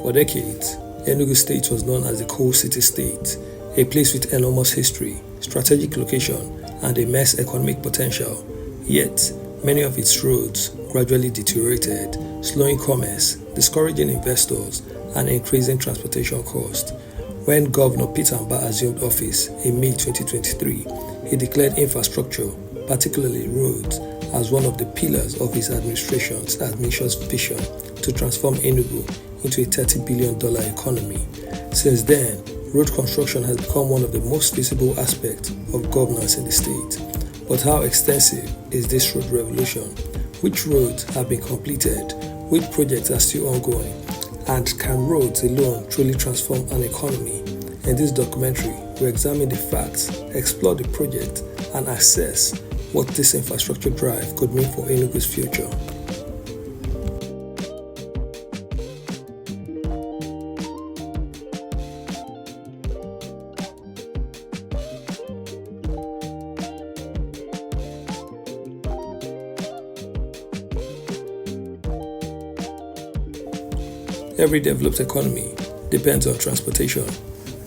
For decades, Enugu State was known as the Coal City State, a place with enormous history, strategic location, and immense economic potential. Yet, many of its roads gradually deteriorated, slowing commerce, discouraging investors, and increasing transportation costs. When Governor Peter Mbah assumed office in May 2023, he declared infrastructure, particularly roads, as one of the pillars of his administration's vision to transform Enugu into a $30 billion economy. Since then, road construction has become one of the most visible aspects of governance in the state. But how extensive is this road revolution? Which roads have been completed? Which projects are still ongoing? And can roads alone truly transform an economy? In this documentary, we examine the facts, explore the project, and assess what this infrastructure drive could mean for Enugu's future. Every developed economy depends on transportation.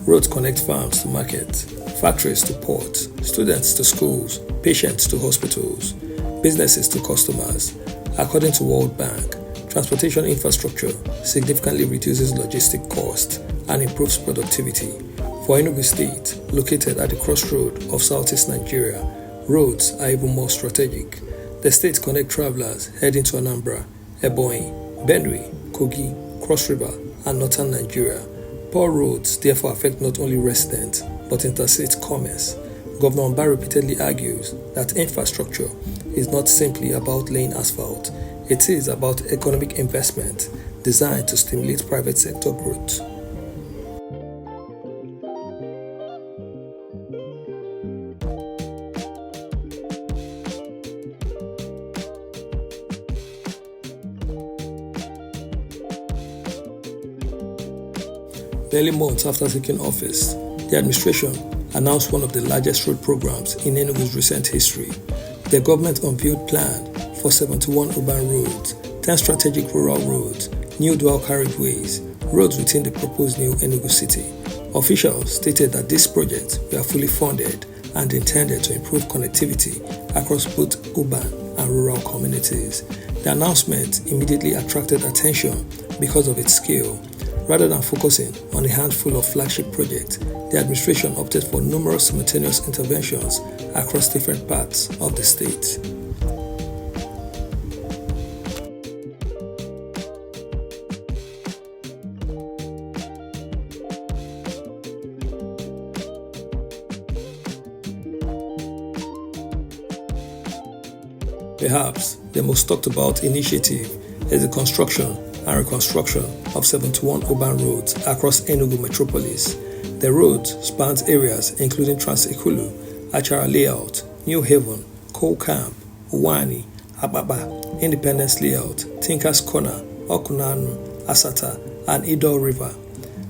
Roads connect farms to markets, factories to ports, students to schools, patients to hospitals, businesses to customers. According to World Bank, transportation infrastructure significantly reduces logistic costs and improves productivity. For Enugu State, located at the crossroad of southeast Nigeria, roads are even more strategic. The state connects travelers heading to Anambra, Ebonyi, Benue, Kogi, Cross River, and northern Nigeria. Poor roads therefore affect not only residents but interstate commerce. Governor Mbah repeatedly argues that infrastructure is not simply about laying asphalt, it is about economic investment designed to stimulate private sector growth. Barely months after taking office, the administration announced one of the largest road programs in Enugu's recent history. The government unveiled plans for 71 urban roads, 10 strategic rural roads, new dual carriageways, roads within the proposed new Enugu City. Officials stated that these projects were fully funded and intended to improve connectivity across both urban and rural communities. The announcement immediately attracted attention because of its scale. Rather than focusing on a handful of flagship projects, the administration opted for numerous simultaneous interventions across different parts of the state. Perhaps the most talked about initiative is the construction and reconstruction of 71 urban roads across Enugu metropolis. The roads spans areas including Trans-Ekulu, Achara Layout, New Haven, Coal Camp, Uwani, Ababa, Independence Layout, Tinker's Corner, Okunanu, Asata, and Idol River.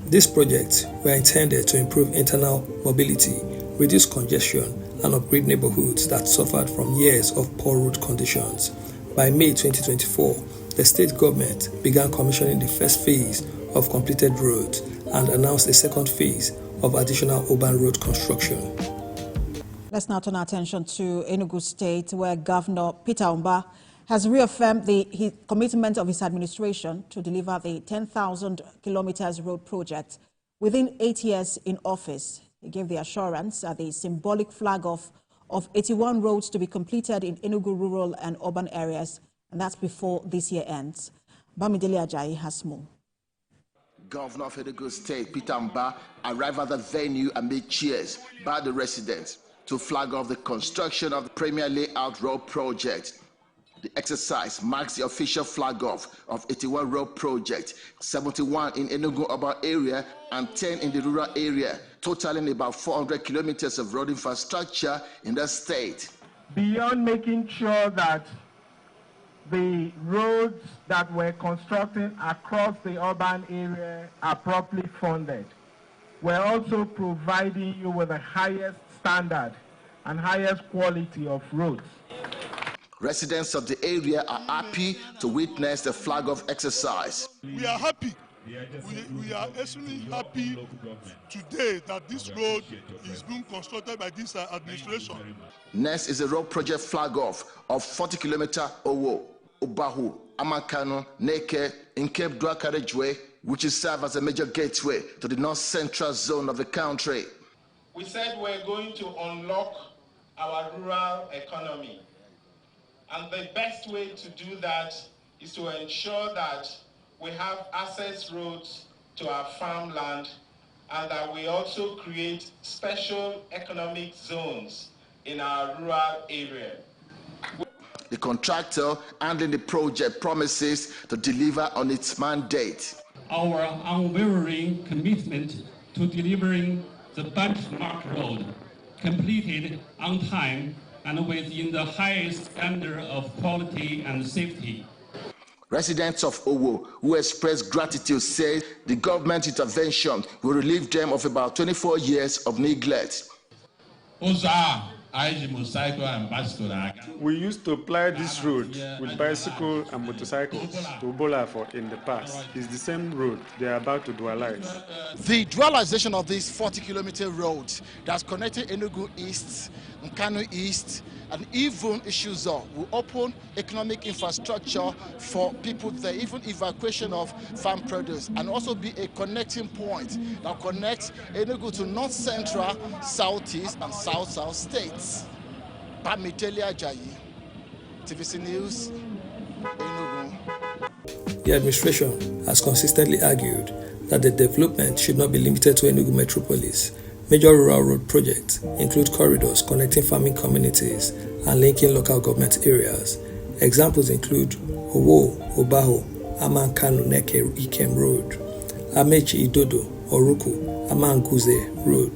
These projects were intended to improve internal mobility, reduce congestion, and upgrade neighborhoods that suffered from years of poor road conditions. By May 2024, the state government began commissioning the first phase of completed roads and announced a second phase of additional urban road construction. Let's now turn our attention to Enugu State, where Governor Peter Mbah has reaffirmed the commitment of his administration to deliver the 10,000 kilometers road project within 8 years in office. He gave the assurance that the symbolic flag off of 81 roads to be completed in Enugu rural and urban areas, and that's before this year ends. Bamidele Ajayi has more. Governor of Enugu State, Peter Mbah, arrived at the venue amid cheers by the residents to flag off the construction of the Premier Layout Road project. The exercise marks the official flag off of 81 road projects, 71 in Enugu urban area and 10 in the rural area, totaling about 400 kilometers of road infrastructure in the state. Beyond making sure that the roads that we're constructing across the urban area are properly funded, we're also providing you with the highest standard and highest quality of roads. Residents of the area are happy to witness the flag-off exercise. We are happy We are extremely happy today that this road is being constructed by this administration. Next is a road project flag off of 40-kilometer Owo, Ubahu, Amakano, Neke, Cape Dua carriageway, which is served as a major gateway to the north-central zone of the country. We said we're going to unlock our rural economy. And the best way to do that is to ensure that we have access roads to our farmland and that we also create special economic zones in our rural area. The contractor handling the project promises to deliver on its mandate. Our unwavering commitment to delivering the benchmark road completed on time and within the highest standard of quality and safety. Residents of Owo who expressed gratitude say the government intervention will relieve them of about 24 years of neglect. We used to ply this road with bicycle and motorcycles to Bola in the past. It's the same road they are about to dualize. The dualization of this 40-kilometer road that's connecting Enugu East, Nkanu East, and even Ishuzo will open economic infrastructure for people there, even evacuation of farm produce, and also be a connecting point that connects Enugu to North Central, Southeast, and South states. Bamiteli Ajayi, TVC News, Enugu. The administration has consistently argued that the development should not be limited to Enugu metropolis. Major rural road projects include corridors connecting farming communities and linking local government areas. Examples include Owo, Obaho, Amankanu Neke Ikem Road, Amechi Idodo, Oruku, Amanguze Road,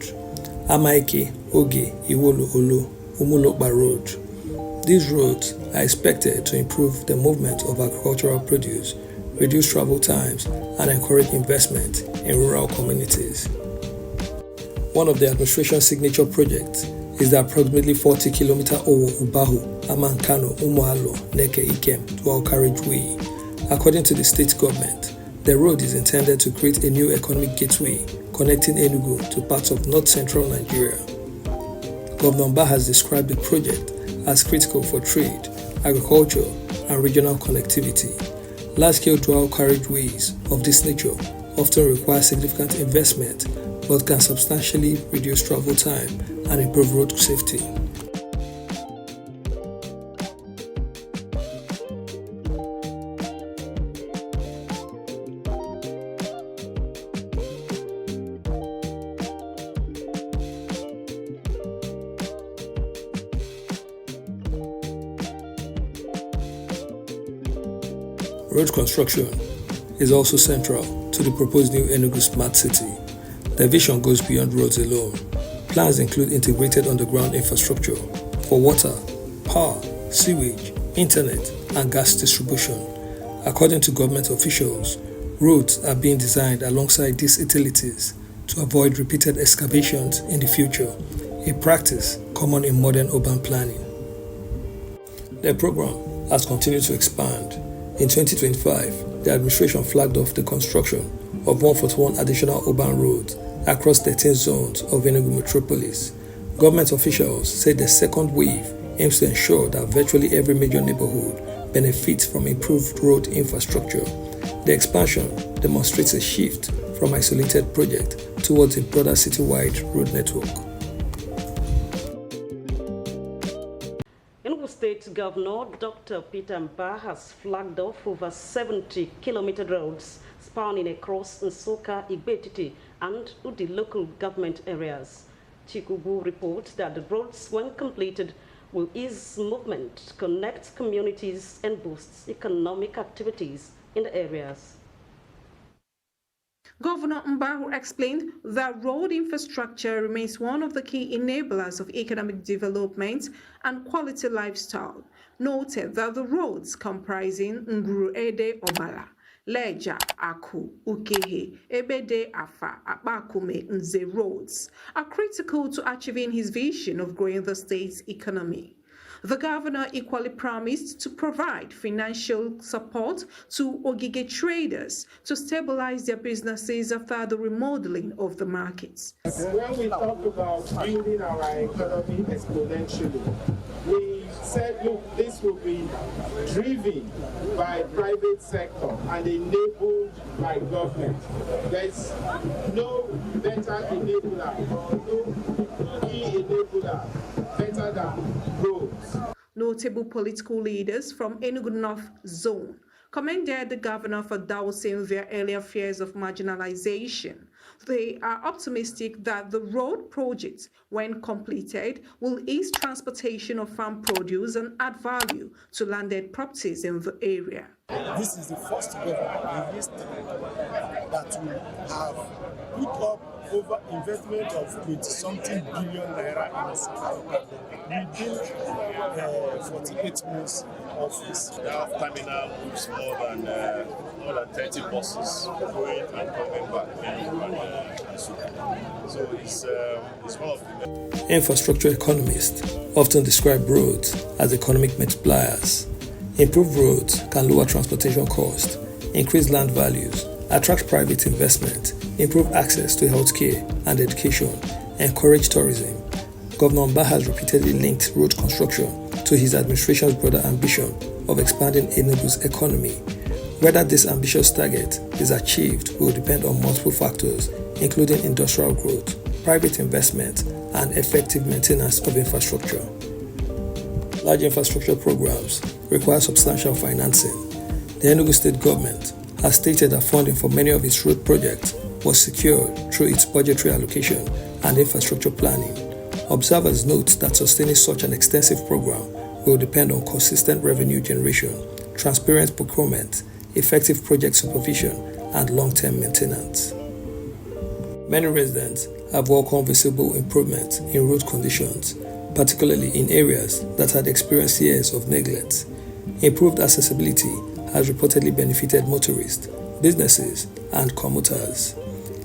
Amaike, Oge, Iwolo Olo, Umulokba Road. These roads are expected to improve the movement of agricultural produce, reduce travel times, and encourage investment in rural communities. One of the administration's signature projects is the approximately 40-kilometer Owo Ubahu Amankano Umualo Neke Ikem dual carriageway. According to the state government, the road is intended to create a new economic gateway connecting Enugu to parts of north-central Nigeria. Governor Mbah has described the project as critical for trade, agriculture, and regional connectivity. Large-scale dual carriageways of this nature often require significant investment but can substantially reduce travel time and improve road safety. Road construction is also central to the proposed new Enugu Smart City. The vision goes beyond roads alone. Plans include integrated underground infrastructure for water, power, sewage, internet, and gas distribution. According to government officials, roads are being designed alongside these utilities to avoid repeated excavations in the future, a practice common in modern urban planning. The program has continued to expand. In 2025, the administration flagged off the construction of 141 additional urban roads across 13 zones of Enugu metropolis. Government officials say the second wave aims to ensure that virtually every major neighborhood benefits from improved road infrastructure. The expansion demonstrates a shift from isolated project towards a broader citywide road network. Enugu State Governor Dr. Peter Mbah has flagged off over 70-kilometer roads spanning across Nsukka, Igbetiti, and Udi local government areas. Chikubu reports that the roads, when completed, will ease movement, connect communities, and boost economic activities in the areas. Governor Mbah explained that road infrastructure remains one of the key enablers of economic development and quality lifestyle. Noted that the roads comprising Nguru Ede Obala, Leja, Aku, Ukehe, Ebede Afa, Abakume, Nze roads are critical to achieving his vision of growing the state's economy. The governor equally promised to provide financial support to Ogige traders to stabilize their businesses after the remodeling of the markets. When we talk about building our economy exponentially, we said, look, this will be driven by private sector and enabled by government. There's no better enabler or no key enabler better than roads. Notable political leaders from Enugu North Zone commended the governor for dousing their earlier fears of marginalization. They are optimistic that the road project, when completed, will ease transportation of farm produce and add value to landed properties in the area. This is the first government in history that will have put up over investment of 20-something billion naira in a single within 48 months of this. The half terminal moves more than 30 buses going and coming back. So it's one of the Infrastructure economists often describe roads as economic multipliers. Improved roads can lower transportation costs, increase land values, attract private investment, improve access to healthcare and education, encourage tourism. Governor Mbah has repeatedly linked road construction to his administration's broader ambition of expanding Enugu's economy. Whether this ambitious target is achieved will depend on multiple factors, including industrial growth, private investment, and effective maintenance of infrastructure. Large infrastructure programs require substantial financing. The Enugu State government has stated that funding for many of its road projects was secured through its budgetary allocation and infrastructure planning. Observers note that sustaining such an extensive program will depend on consistent revenue generation, transparent procurement, effective project supervision, and long-term maintenance. Many residents have welcomed visible improvements in road conditions, particularly in areas that had experienced years of neglect. Improved accessibility has reportedly benefited motorists, businesses, and commuters.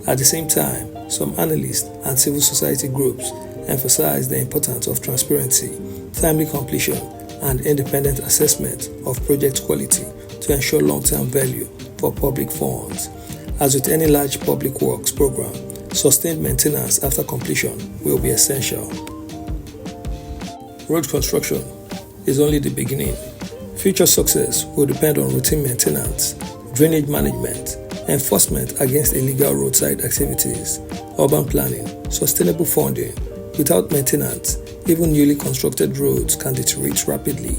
At the same time, some analysts and civil society groups emphasize the importance of transparency, timely completion, and independent assessment of project quality to ensure long-term value for public funds. As with any large public works program, sustained maintenance after completion will be essential. Road construction is only the beginning. Future success will depend on routine maintenance, drainage management, enforcement against illegal roadside activities, urban planning, sustainable funding. Without maintenance, even newly constructed roads can deteriorate rapidly.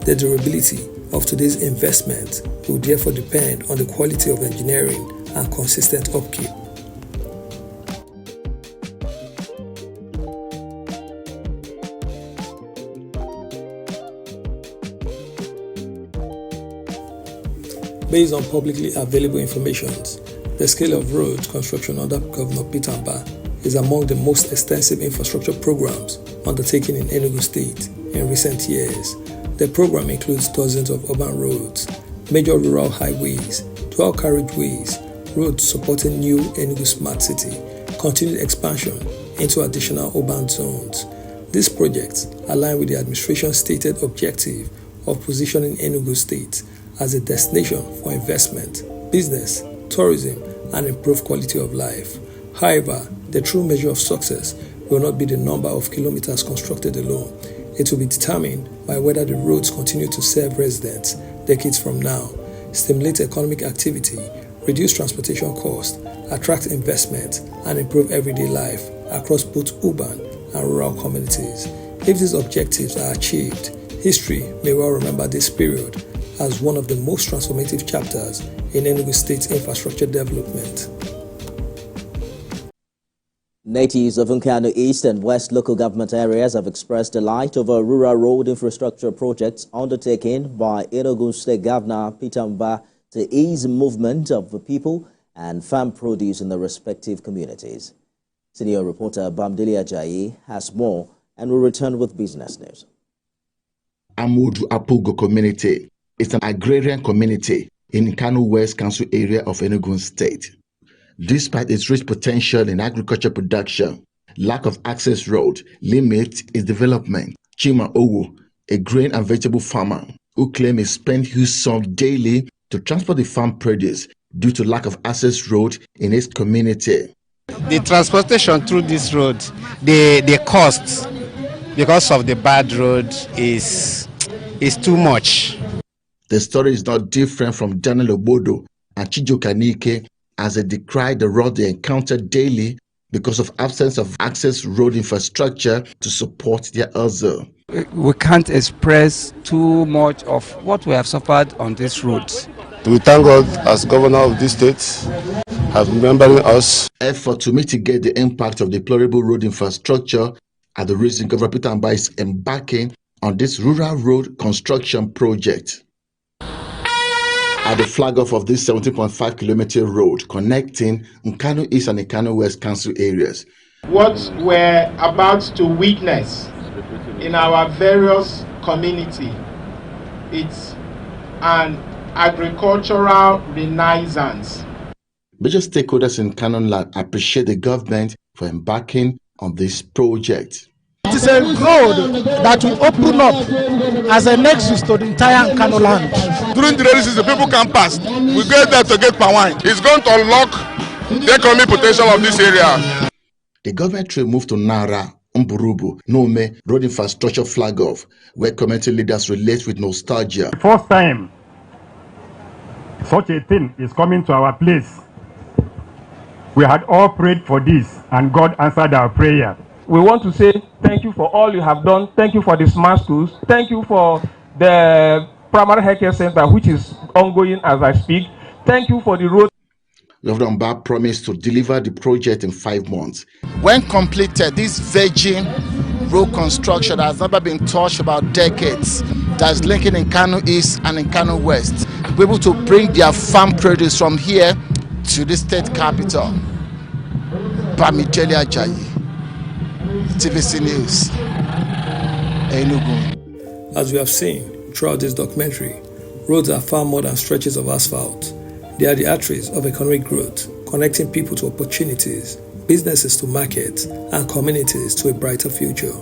The durability of today's investment will therefore depend on the quality of engineering and consistent upkeep. Based on publicly available information, the scale of road construction under Governor Peter Mbah is among the most extensive infrastructure programs undertaken in Enugu State in recent years. The program includes dozens of urban roads, major rural highways, dual carriageways, roads supporting new Enugu Smart City, continued expansion into additional urban zones. These projects align with the administration's stated objective of positioning Enugu State as a destination for investment, business, tourism, and improved quality of life. However, the true measure of success will not be the number of kilometers constructed alone. It will be determined by whether the roads continue to serve residents decades from now, stimulate economic activity, reduce transportation costs, attract investment, and improve everyday life across both urban and rural communities. If these objectives are achieved, history may well remember this period as one of the most transformative chapters in Enugu State's infrastructure development. Natives of Nkanu East and West local government areas have expressed delight over rural road infrastructure projects undertaken by Enugu State Governor Peter Mbah to ease movement of the people and farm produce in the respective communities. Senior reporter Bamdili Ajayi has more and will return with business news. Amudu Apugo community is an agrarian community in Nkanu West Council area of Enugu State. Despite its rich potential in agriculture production, lack of access road limits its development. Chima Owo a grain and vegetable farmer who claimed he spent huge sums daily to transport the farm produce due to lack of access road in his community. The transportation through this road, the cost because of the bad road is too much. The story is not different from Daniel Obodo and Chijoka Nike, as they decry the road they encounter daily because of absence of access road infrastructure to support their hustle. We can't express too much of what we have suffered on these roads. We thank God as governor of this state have remembering us. Effort to mitigate the impact of deplorable road infrastructure are the reason Governor Peter Mbah is embarking on this rural road construction project. At the flag off of this 17.5 kilometer road connecting Nkanu East and Nkanu West council areas. What we're about to witness in our various community, it's an agricultural renaissance. Major stakeholders in Nkanu land appreciate the government for embarking on this project. It is a road that will open up as a nexus to the entire Nkanu land. During the rainy season, people can pass. We get there to get palm wine. It's going to unlock the economic potential of this area. The government train moved to Nara, Mburubu, Nome, road infrastructure flag off, where community leaders relate with nostalgia. The first time such a thing is coming to our place, we had all prayed for this and God answered our prayer. We want to say thank you for all you have done. Thank you for the smart schools. Thank you for the primary healthcare center, which is ongoing as I speak. Thank you for the road. Governor Mbah promised to deliver the project in 5 months. When completed, this virgin road construction that has never been touched about decades, that's linking Nkanu East and Nkanu West, will be able to bring their farm produce from here to the state capital. Bamidele Ajayi, TVC News, Enugu. As we have seen throughout this documentary, roads are far more than stretches of asphalt. They are the arteries of economic growth, connecting people to opportunities, businesses to markets, and communities to a brighter future.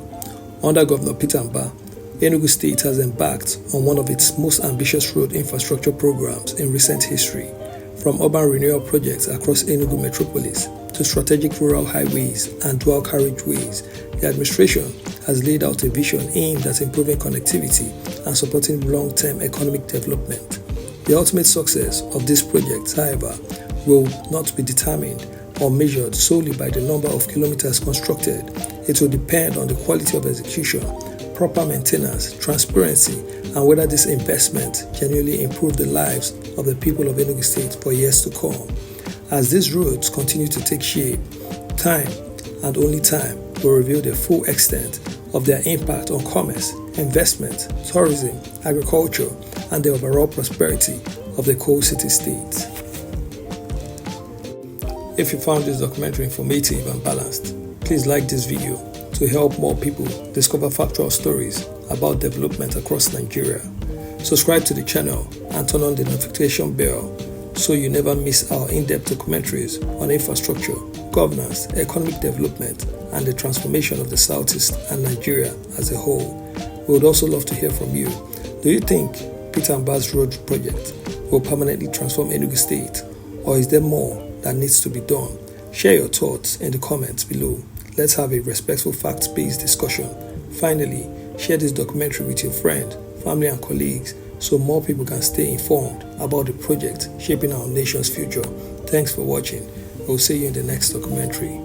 Under Governor Peter Mbah, Enugu State has embarked on one of its most ambitious road infrastructure programs in recent history. From urban renewal projects across Enugu metropolis to strategic rural highways and dual carriageways, the administration has laid out a vision aimed at improving connectivity and supporting long-term economic development. The ultimate success of this project, however, will not be determined or measured solely by the number of kilometers constructed. It will depend on the quality of execution, proper maintenance, transparency, and whether this investment genuinely improves the lives of the people of Enugu State for years to come. As these roads continue to take shape, time and only time will reveal the full extent of their impact on commerce, investment, tourism, agriculture, and the overall prosperity of the coal city state. If you found this documentary informative and balanced, please like this video to help more people discover factual stories about development across Nigeria. Subscribe to the channel and turn on the notification bell so you never miss our in-depth documentaries on infrastructure, governance, economic development, and the transformation of the Southeast and Nigeria as a whole. We would also love to hear from you. Do you think Peter Mbah's road project will permanently transform Enugu State, or is there more that needs to be done? Share your thoughts in the comments below. Let's have a respectful, facts-based discussion. Finally, share this documentary with your friend, family, and colleagues so more people can stay informed about the project shaping our nation's future. Thanks for watching. We'll see you in the next documentary.